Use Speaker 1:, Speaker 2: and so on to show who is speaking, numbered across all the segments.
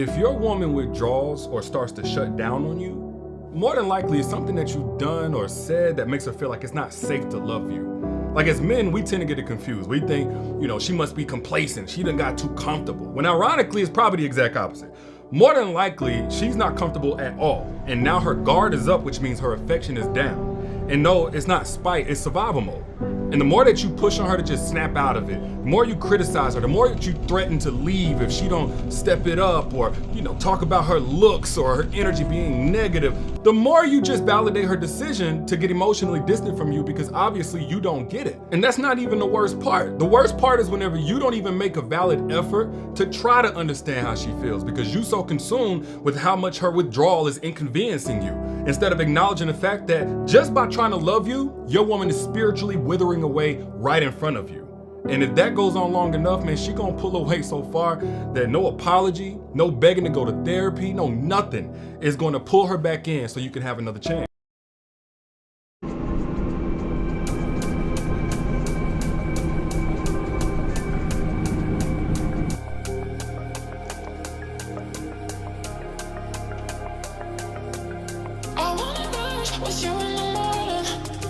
Speaker 1: If your woman withdraws or starts to shut down on you, more than likely it's something that you've done or said that makes her feel like it's not safe to love you. Like as men, we tend to get it confused. We think, she must be complacent. She done got too comfortable. When ironically, it's probably the exact opposite. More than likely, she's not comfortable at all. And now her guard is up, which means her affection is down. And no, it's not spite, it's survival mode. And the more that you push on her to just snap out of it, the more you criticize her, the more that you threaten to leave if she don't step it up or, talk about her looks or her energy being negative, the more you just validate her decision to get emotionally distant from you because obviously you don't get it. And that's not even the worst part. The worst part is whenever you don't even make a valid effort to try to understand how she feels because you're so consumed with how much her withdrawal is inconveniencing you, instead of acknowledging the fact that just by trying to love you, your woman is spiritually withering away right in front of you. And if that goes on long enough, man, she gonna pull away so far that no apology, no begging to go to therapy, no nothing is gonna pull her back in so you can have another chance.
Speaker 2: I wanna rush with you in the morning.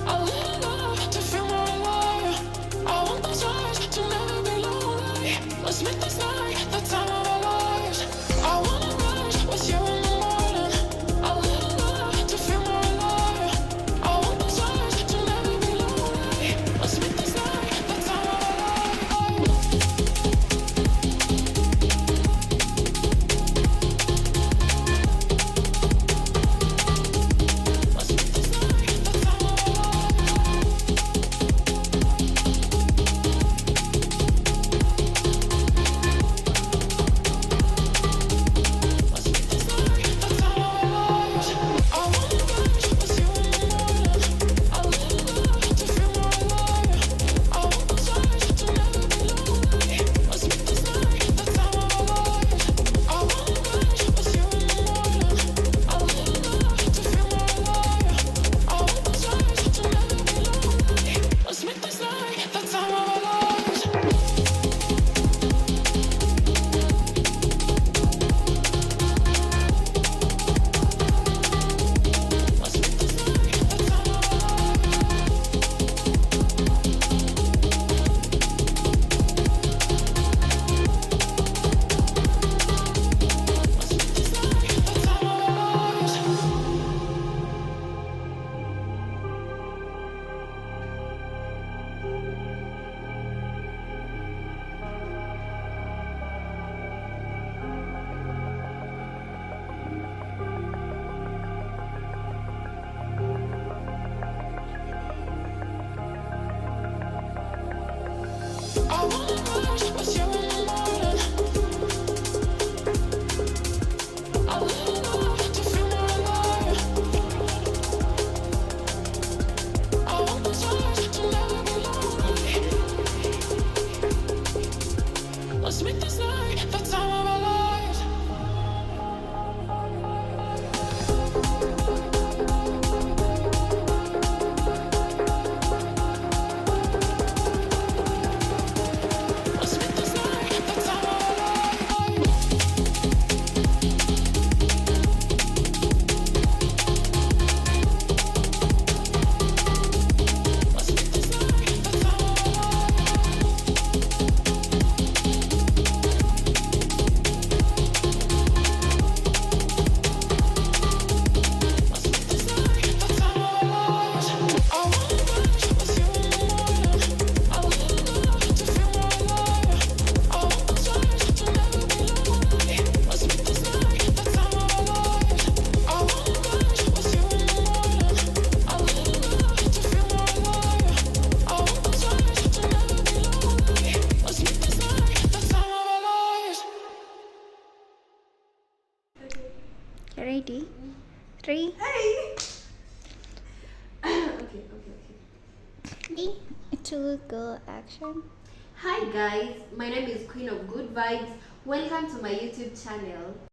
Speaker 2: I live love to feel more alive. I want those eyes to never be lonely. Let's make this night the time of our lives. I wanna rush with you in the morning. I live love to feel more alive. I want those eyes to never be lonely. Let's make this night the time of our lives. Let's make this night the time of our lives. Let's make this night the time of our lives. I wanna rush with you in the morning. I live love to feel more alive. I want those eyes to never be lonely. Let's make this night the time of our lives. I wanna rush with you in the morning. I live love to feel more alive. I want those eyes to never be lonely. Let's make this night the time of our lives. Let's make this night the time of our lives. Let's make this night the time of our lives. I wanna rush with you in the morning. I live love to feel more alive. I want those eyes to never be lonely. Let's make this night the time of our lives. Let's make this night the time of our lives. Let's make this night the time of our lives. Let's make this night the time of our lives. I wanna rush with you in the morning. I live love to feel more alive. I want those eyes to never be lonely. Let's make this night the time of our lives. I wanna rush with you in the morning. I live love to feel more alive. I want those eyes to never be lonely. Let's make this night the time of our lives.
Speaker 3: You ready? 3,
Speaker 4: Hey. Okay.
Speaker 3: 3, 2, go, action.
Speaker 4: Hi guys, my name is Queen of Good Vibes. Welcome to my YouTube channel.